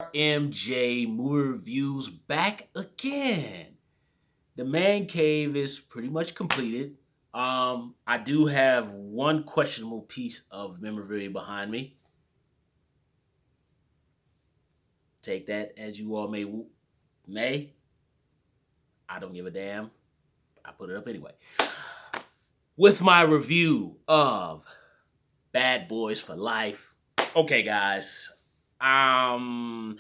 MJ movie reviews back again. The man cave is pretty much completed. I do have one questionable piece of memorabilia behind me. Take that as you all may. I don't give a damn. I put it up anyway. With my review of Bad Boys for Life. Okay, guys. Um,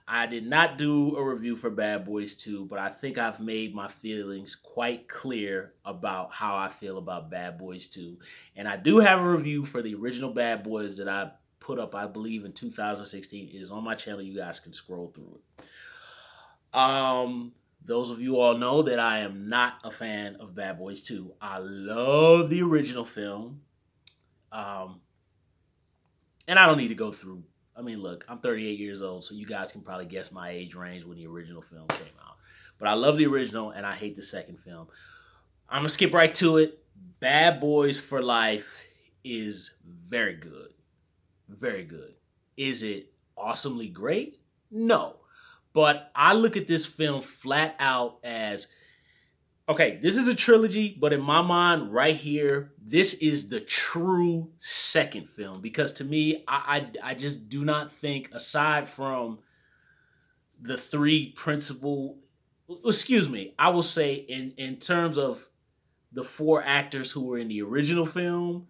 I did not do a review for Bad Boys 2, but I think I've made my feelings quite clear about how I feel about Bad Boys 2. And I do have a review for the original Bad Boys that I put up, I believe, in 2016. It is on my channel. You guys can scroll through it. Those of you all know that I am not a fan of Bad Boys 2. I love the original film. Um, and I don't need to go through. I mean, look, I'm 38 years old, so you guys can probably guess my age range when the original film came out. But I love the original, and I hate the second film. I'm gonna skip right to it. Bad Boys for Life is very good, very good. Is it awesomely great? No, but I look at this film flat out as okay, this is a trilogy, but in my mind, right here, this is the true second film because to me, I just do not think, aside from the three principal, excuse me, I will say in terms of the four actors who were in the original film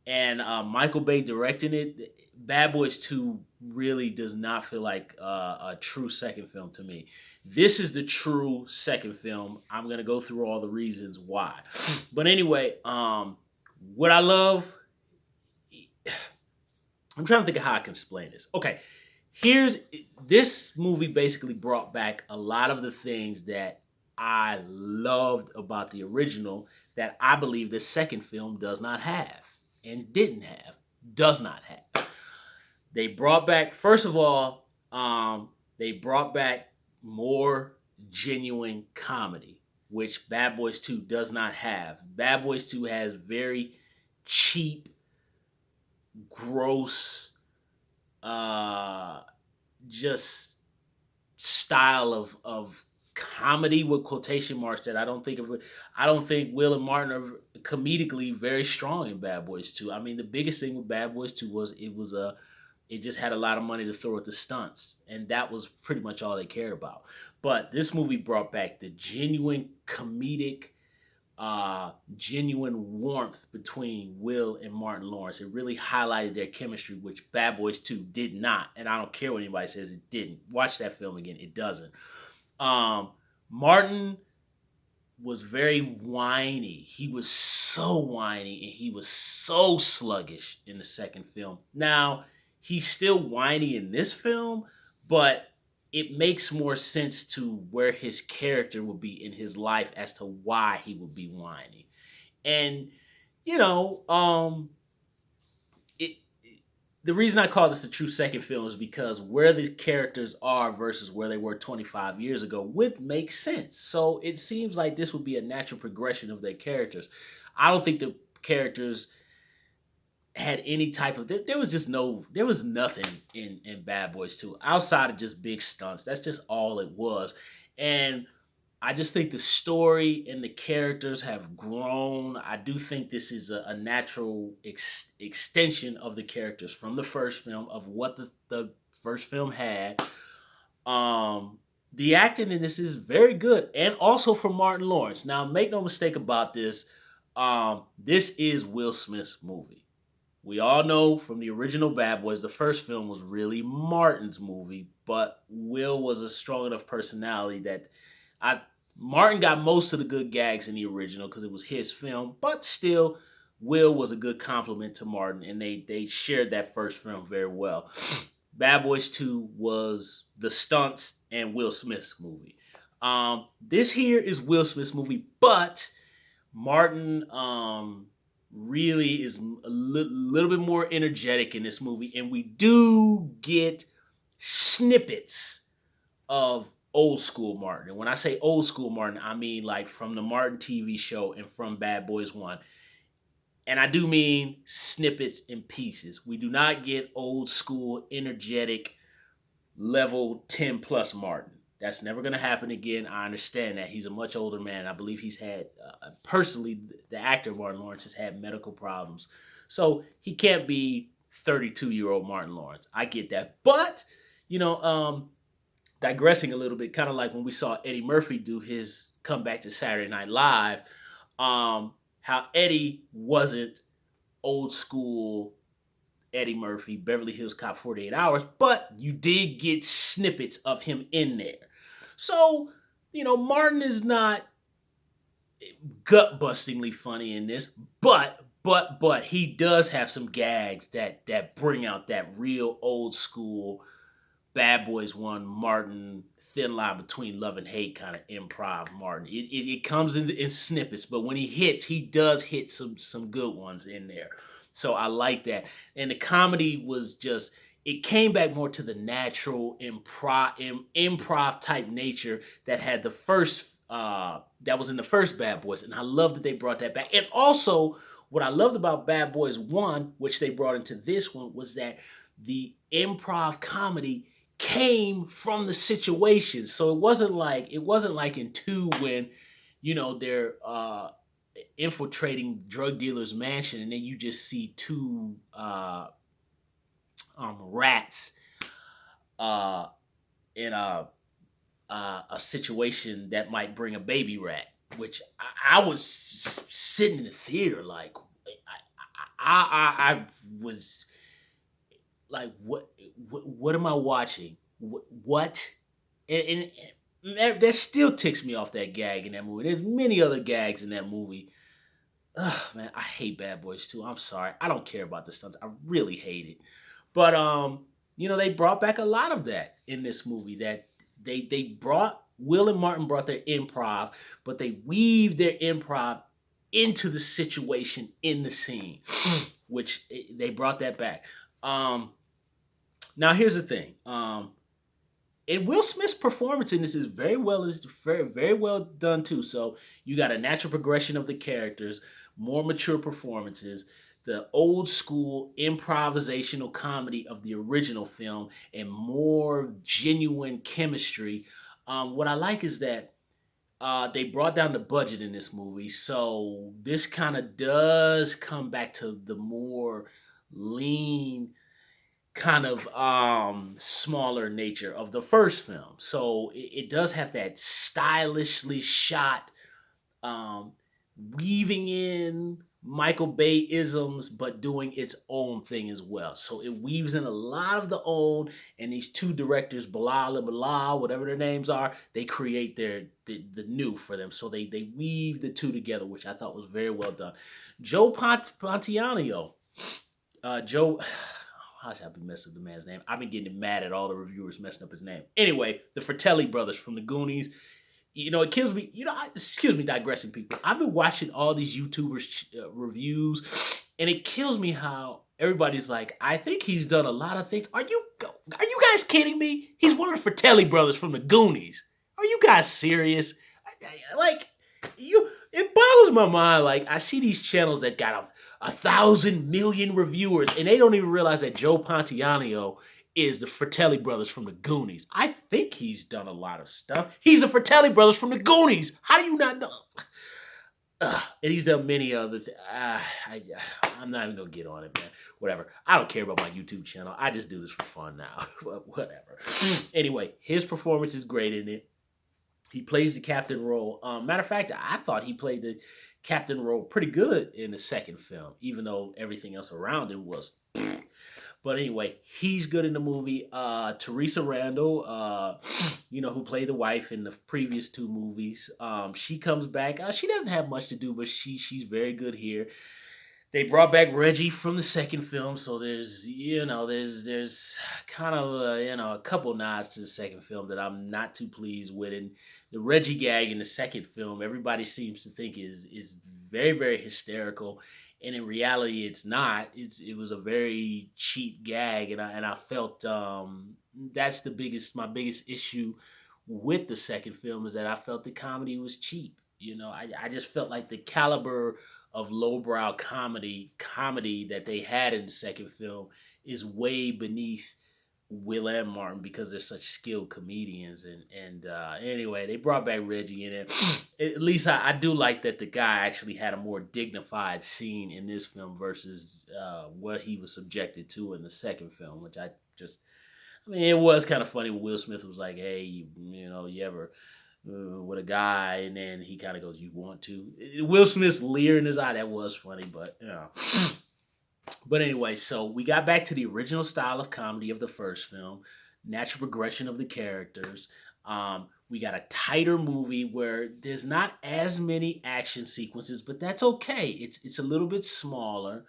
and Michael Bay directing it, Bad Boys 2 really does not feel like a true second film to me. This is the true second film. I'm going to go through all the reasons why. But anyway, what I love, I'm trying to think of how I can explain this. Okay, here's this movie basically brought back a lot of the things that I loved about the original that I believe the second film does not have and didn't have, does not have. They brought back, first of all, they brought back more genuine comedy, which Bad Boys 2 does not have. Bad Boys 2 has very cheap, gross, uh, just style of comedy with quotation marks that I don't think Will and Martin are comedically very strong in Bad Boys 2. I mean, the biggest thing with Bad Boys 2 was it just had a lot of money to throw at the stunts, and that was pretty much all they cared about. But this movie brought back the genuine comedic genuine warmth between Will and Martin Lawrence. It really highlighted their chemistry, which Bad Boys 2 did not. And I don't care what anybody says it didn't. Watch that film again. It doesn't. Um, Martin was very whiny. He was so whiny and he was so sluggish in the second film. Now, he's still whiny in this film, but it makes more sense to where his character will be in his life as to why he would be whiny. And you know, it, the reason I call this the true second film is because where the characters are versus where they were 25 years ago would make sense. So it seems like this would be a natural progression of their characters. I don't think the characters had any type of there was nothing in Bad Boys 2 outside of just big stunts. That's just all it was. And I just think the story and the characters have grown. I do think this is a natural extension of the characters from the first film of what the first film had. The acting in this is very good, and also from Martin Lawrence. Now, make no mistake about this. This is Will Smith's movie. We all know from the original Bad Boys, the first film was really Martin's movie, but Will was a strong enough personality that I Martin got most of the good gags in the original because it was his film, but still, Will was a good compliment to Martin, and they shared that first film very well. Bad Boys 2 was the stunts and Will Smith's movie. This here is Will Smith's movie, but Martin really is little bit more energetic in this movie, and we do get snippets of old school Martin. And when I say old school Martin, I mean like from the Martin TV show and from Bad Boys 1. And I do mean snippets and pieces. We do not get old school, energetic level 10 plus Martin. That's never going to happen again. I understand that. He's a much older man. I believe he's had, personally, the actor Martin Lawrence has had medical problems. So he can't be 32-year-old Martin Lawrence. I get that. But, you know, digressing a little bit, kind of like when we saw Eddie Murphy do his comeback to Saturday Night Live, how Eddie wasn't old school Eddie Murphy, Beverly Hills Cop 48 Hours, but you did get snippets of him in there. So, Martin is not gut bustingly funny in this, but he does have some gags that bring out that real old school Bad Boys One Martin, thin line between love and hate kind of improv Martin. It comes in snippets, but when he hits, he does hit some good ones in there. So I like that. And the comedy was just, it came back more to the natural improv type nature that had the first that was in the first Bad Boys, and I love that they brought that back. And also, what I loved about Bad Boys One, which they brought into this one, was that the improv comedy came from the situation. So it wasn't like in two when they're infiltrating drug dealers' mansion, and then you just see two rats uh, in a situation that might bring a baby rat. Which I was sitting in the theater like I was like, what am I watching? What? And that still ticks me off, that gag in that movie. There's many other gags in that movie. Ugh, man, I hate Bad Boys 2. I'm sorry. I don't care about the stunts. I really hate it. But they brought back a lot of that in this movie. That they brought Will and Martin brought their improv, but they weaved their improv into the situation in the scene, which they brought that back. Um, Now here's the thing. And Will Smith's performance in this is very, very well done too. So you got a natural progression of the characters, more mature performances, the old school improvisational comedy of the original film, and more genuine chemistry. What I like is that they brought down the budget in this movie, so this kind of does come back to the more lean kind of smaller nature of the first film. So it does have that stylishly shot, um weaving in Michael Bay isms, but doing its own thing as well. So it weaves in a lot of the own, and these two directors, Bilal and Bilal, whatever their names are, they create the new for them. So they weave the two together, which I thought was very well done. Joe Pontiano, Joe. How should I be messing up the man's name? I've been getting mad at all the reviewers messing up his name. Anyway, the Fratelli brothers from the Goonies. It kills me. Excuse me, digressing people. I've been watching all these YouTubers reviews, and it kills me how everybody's like, I think he's done a lot of things. Are you guys kidding me? He's one of the Fratelli brothers from the Goonies. Are you guys serious? Like, it boggles my mind. Like, I see these channels that got a thousand million reviewers, and they don't even realize that Joe Pontiano is the Fratelli brothers from the Goonies. I think he's done a lot of stuff. He's the Fratelli brothers from the Goonies. How do you not know? And he's done many other things. I'm not even gonna get on it, man. Whatever. I don't care about my YouTube channel. I just do this for fun now. Whatever. Anyway, his performance is great in it. He plays the captain role. Matter of fact, I thought he played the captain role pretty good in the second film, even though everything else around him was. But anyway, he's good in the movie. Teresa Randall, who played the wife in the previous two movies, she comes back. She doesn't have much to do, but she's very good here. They brought back Reggie from the second film, so there's kind of a couple nods to the second film that I'm not too pleased with. And the Reggie gag in the second film, everybody seems to think is very, very hysterical, and in reality, it's not. It was a very cheap gag, and I felt that's my biggest issue with the second film, is that I felt the comedy was cheap. I just felt like the caliber of lowbrow comedy that they had in the second film is way beneath Will and Martin because they're such skilled comedians. And anyway, they brought back Reggie in it. At least I do like that the guy actually had a more dignified scene in this film versus what he was subjected to in the second film, which I mean, it was kind of funny when Will Smith was like, "Hey, you ever with a guy?" And then he kind of goes, "You want to?" Will Smith's leer in his eye, that was funny, but But anyway, so we got back to the original style of comedy of the first film, natural progression of the characters. We got a tighter movie where there's not as many action sequences, but that's okay. It's a little bit smaller.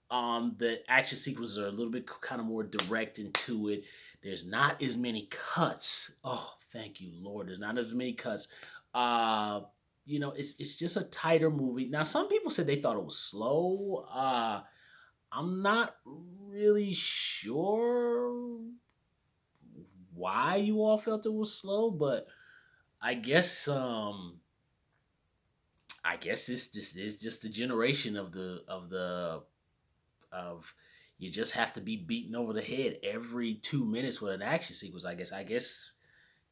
The action sequences are a little bit kind of more direct into it. There's not as many cuts. Oh, thank you, Lord. There's not as many cuts. Uh, it's just a tighter movie. Now, some people said they thought it was slow. I'm not really sure why you all felt it was slow, but I guess this is just the generation of you just have to be beaten over the head every 2 minutes with an action sequence. I guess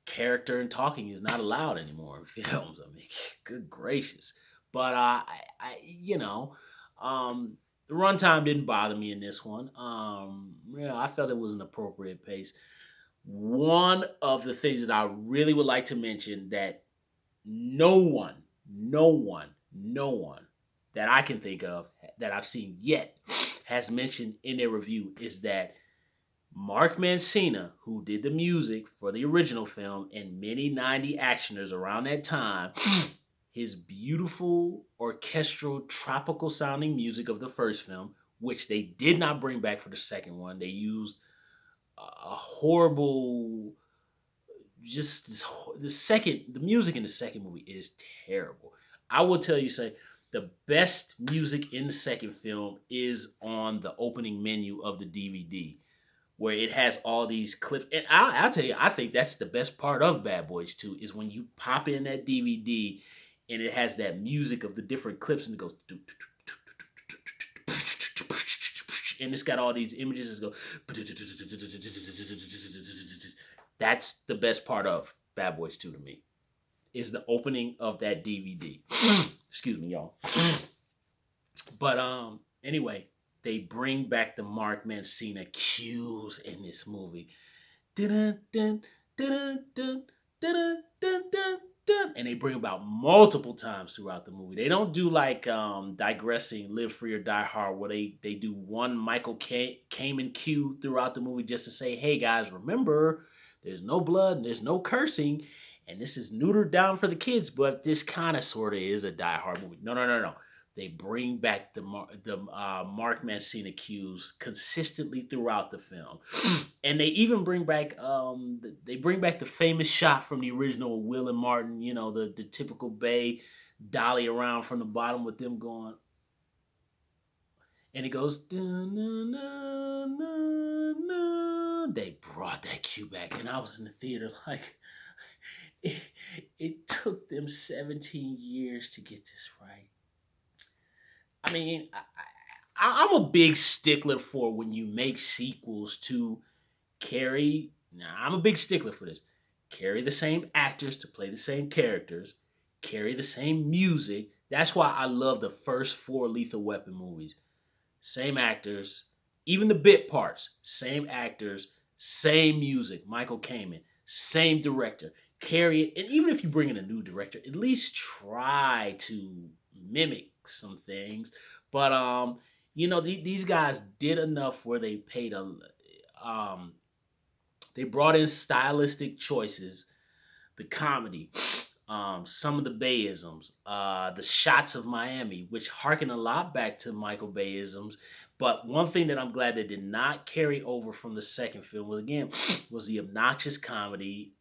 character and talking is not allowed anymore in films. I mean, good gracious. But um, the runtime didn't bother me in this one. I felt it was an appropriate pace. One of the things that I really would like to mention that no one, no one, no one that I can think of that I've seen yet has mentioned in their review is that Mark Mancina, who did the music for the original film and many 90 actioners around that time, his beautiful orchestral tropical sounding music of the first film, which they did not bring back for the second one. They used a horrible just the music in the second movie is terrible. I will tell you, say the best music in the second film is on the opening menu of the DVD, where it has all these clips. And I'll tell you, I think that's the best part of Bad Boys 2 is when you pop in that DVD and it has that music of the different clips and it goes and it's got all these images that go. That's the best part of Bad Boys 2 to me. Is the opening of that DVD. Excuse me, y'all. But anyway, they bring back the Mark Mancina cues in this movie. Dun, dun, dun, dun, dun, dun, dun, dun, and they bring about multiple times throughout the movie. They don't do like digressing Live Free or Die Hard where they do one Michael Kamen cue throughout the movie just to say, hey guys, remember there's no blood and there's no cursing and this is neutered down for the kids, but this kind of sort of is a Die Hard movie. No, no, no, no. They bring back the Mark Mancina cues consistently throughout the film, and they even bring back the famous shot from the original Will and Martin. The typical Bay dolly around from the bottom with them going, and it goes. They brought that cue back, and I was in the theater like. It, it took them 17 years to get this right. I mean, I'm a big stickler for when you make sequels to carry. Now, I'm a big stickler for this. Carry the same actors to play the same characters, carry the same music. That's why I love the first four Lethal Weapon movies. Same actors, even the bit parts, same actors, same music. Michael Kamen, same director. Carry it, and even if you bring in a new director, at least try to mimic some things. But these guys did enough where um, they brought in stylistic choices, the comedy, some of the Bayisms, the shots of Miami, which harken a lot back to Michael Bayisms. But one thing that I'm glad that did not carry over from the second film was the obnoxious comedy,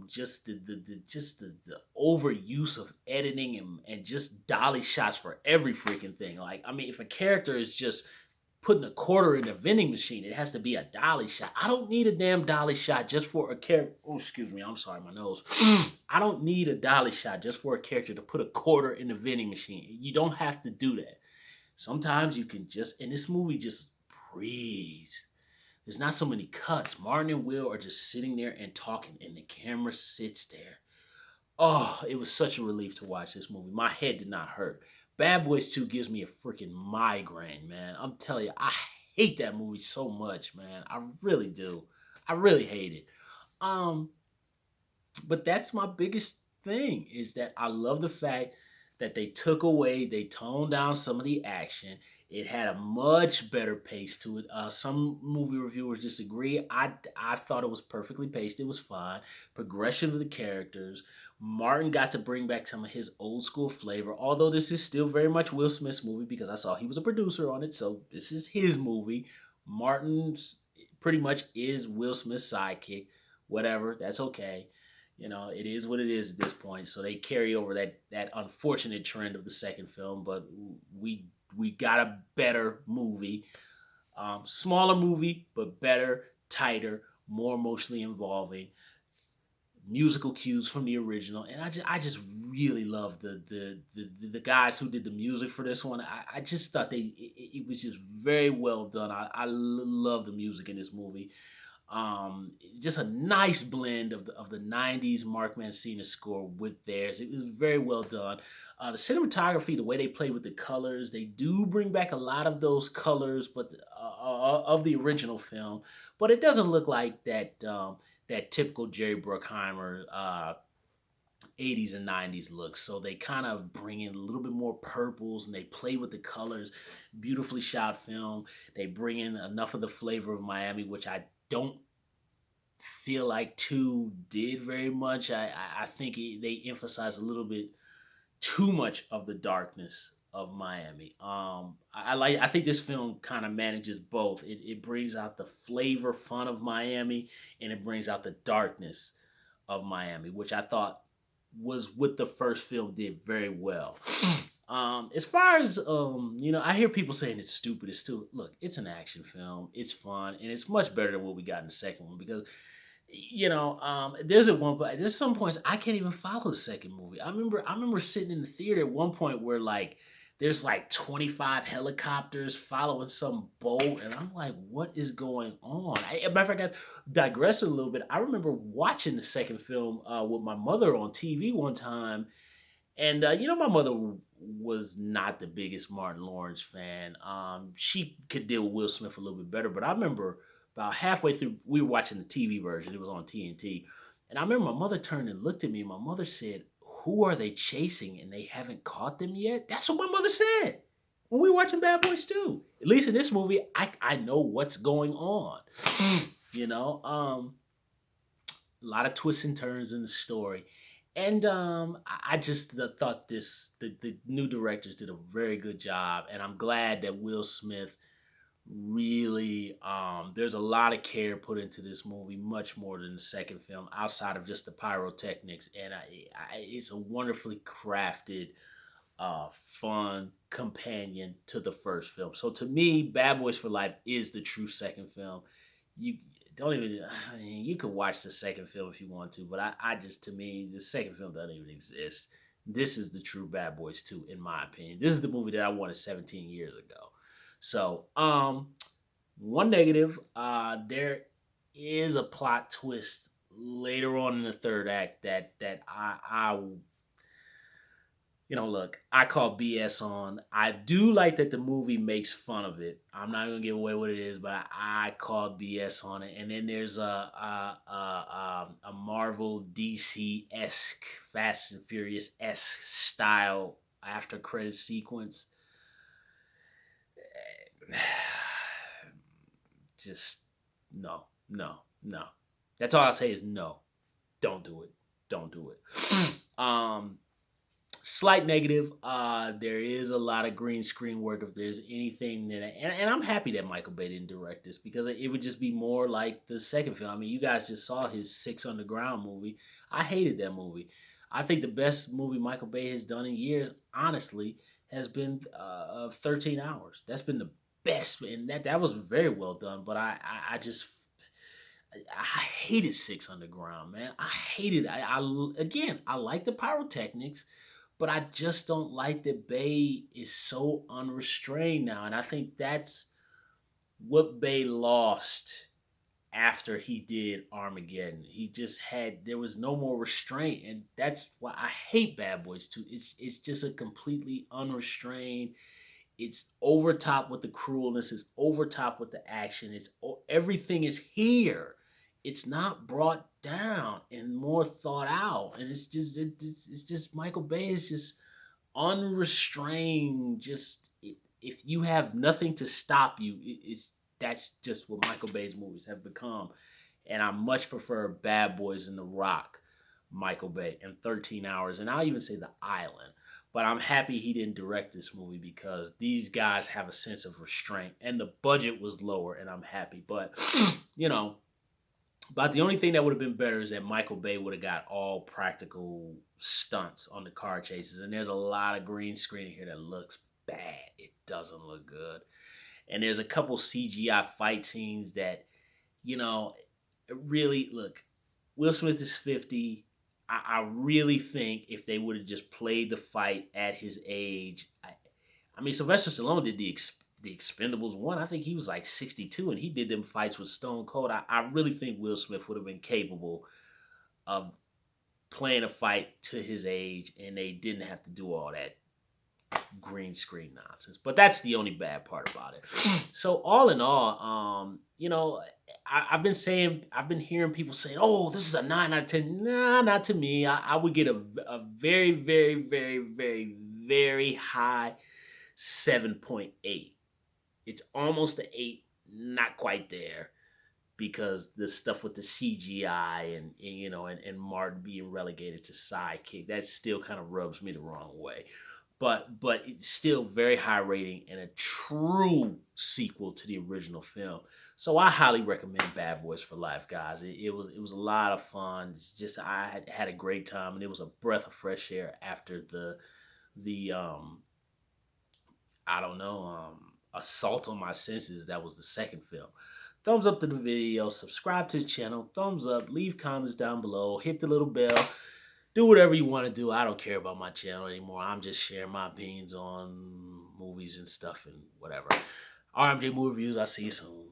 just the overuse of editing and just dolly shots for every freaking thing. Like, I mean, if a character is just putting a quarter in a vending machine, it has to be a dolly shot. I don't need a damn dolly shot just for a character. Oh, excuse me. I'm sorry, my nose. I don't need a dolly shot just for a character to put a quarter in the vending machine. You don't have to do that. Sometimes you can just, and this movie just breathes. There's not so many cuts. Martin and Will are just sitting there and talking, and the camera sits there. Oh, it was such a relief to watch this movie. My head did not hurt. Bad Boys 2 gives me a freaking migraine, man. I'm telling you, I hate that movie so much, man. I really do. I really hate it. Um, but that's my biggest thing is that I love the fact that they toned down some of the action. It had a much better pace to it. Some movie reviewers disagree. I thought it was perfectly paced. It was fine. Progression of the characters. Martin got to bring back some of his old school flavor. Although this is still very much Will Smith's movie because I saw he was a producer on it, so this is his movie. Martin's pretty much is Will Smith's sidekick. Whatever, that's okay. It is what it is at this point. So they carry over that unfortunate trend of the second film, but we we got a better movie, smaller movie, but better, tighter, more emotionally involving, musical cues from the original, and I just really love the guys who did the music for this one. I just thought it was just very well done. I love the music in this movie. Just a nice blend of the '90s Mark Mancina score with theirs. It was very well done. The cinematography, the way they play with the colors, they do bring back a lot of those colors, but of the original film. But it doesn't look like that typical Jerry Bruckheimer 80s and 90s look. So they kind of bring in a little bit more purples and they play with the colors. Beautifully shot film. They bring in enough of the flavor of Miami, which I don't feel like two did very much. I think they emphasize a little bit too much of the darkness of Miami. I think this film kind of manages both. It brings out the flavor fun of Miami and it brings out the darkness of Miami, which I thought was what the first film did very well. As far as I hear people saying it's stupid. It's still look, it's an action film. It's fun and it's much better than what we got in the second one because there's some points I can't even follow the second movie. I remember sitting in the theater at one point where like there's like 25 helicopters following some boat, and I'm like, what is going on? Matter of fact, guys, digress a little bit. I remember watching the second film with my mother on TV one time, and my mother was not the biggest Martin Lawrence fan. She could deal with Will Smith a little bit better, but I remember about halfway through, we were watching the TV version. It was on TNT, and I remember my mother turned and looked at me. And my mother said, "Who are they chasing? And they haven't caught them yet." That's what my mother said when we were watching Bad Boys 2. At least in this movie, I know what's going on. You know, a lot of twists and turns in the story. And I just thought the new directors did a very good job, and I'm glad that Will Smith really there's a lot of care put into this movie, much more than the second film, outside of just the pyrotechnics, and it's a wonderfully crafted, fun companion to the first film. So to me, Bad Boys for Life is the true second film. You don't even. I mean, you could watch the second film if you want to, but I just to me the second film doesn't even exist. This is the true Bad Boys 2, in my opinion. This is the movie that I wanted 17 years ago. So, one negative, there is a plot twist later on in the third act that I look, I call BS on. I do like that the movie makes fun of it. I'm not gonna give away what it is, but I call BS on it. And then there's a Marvel DC esque, Fast and Furious esque style after credit sequence. Just no, no, no. That's all I'll say is no. Don't do it. Don't do it. Slight negative. There is a lot of green screen work. If there's anything and I'm happy that Michael Bay didn't direct this because it would just be more like the second film. I mean, you guys just saw his Six Underground movie. I hated that movie. I think the best movie Michael Bay has done in years, honestly, has been 13 Hours. That's been the best, and that was very well done. But I just I hated Six Underground, man. I hated. Again, I like the pyrotechnics, but I just don't like that Bay is so unrestrained now, and I think that's what Bay lost after he did Armageddon. There was no more restraint, and that's why I hate Bad Boys 2. It's just a completely unrestrained. It's over top with the cruelness. It's over top with the action. Everything is here. It's not brought down and more thought out. And it's just Michael Bay is just unrestrained. If you have nothing to stop you, it's that's just what Michael Bay's movies have become. And I much prefer Bad Boys and The Rock, Michael Bay, and 13 Hours, and I'll even say The Island. But I'm happy he didn't direct this movie because these guys have a sense of restraint, and the budget was lower, and I'm happy. But you know, but the only thing that would have been better is that Michael Bay would have got all practical stunts on the car chases, and there's a lot of green screen here that looks bad. It doesn't look good, and there's a couple CGI fight scenes that you know really look. Will Smith is 50. I really think if they would have just played the fight at his age, I mean Sylvester Stallone did the Expendables one. I think he was like 62, and he did them fights with Stone Cold. I really think Will Smith would have been capable of playing a fight to his age, and they didn't have to do all that green screen nonsense. But that's the only bad part about it. So all in all, I've been hearing people saying, "Oh, this is a 9 out of 10." Nah, not to me. I would get a very, very, very, very, very high 7.8. It's almost an 8, not quite there because the stuff with the CGI and Martin being relegated to sidekick, that still kind of rubs me the wrong way. But it's still very high rating and a true sequel to the original film. So I highly recommend Bad Boys for Life, guys. It was a lot of fun. It's just I had a great time, and it was a breath of fresh air after the I don't know, assault on my senses. That was the second film. Thumbs up to the video, subscribe to the channel, thumbs up, leave comments down below, hit the little bell, do whatever you want to do. I don't care about my channel anymore. I'm just sharing my opinions on movies and stuff and whatever. RMJ Movie Reviews, I'll see you soon.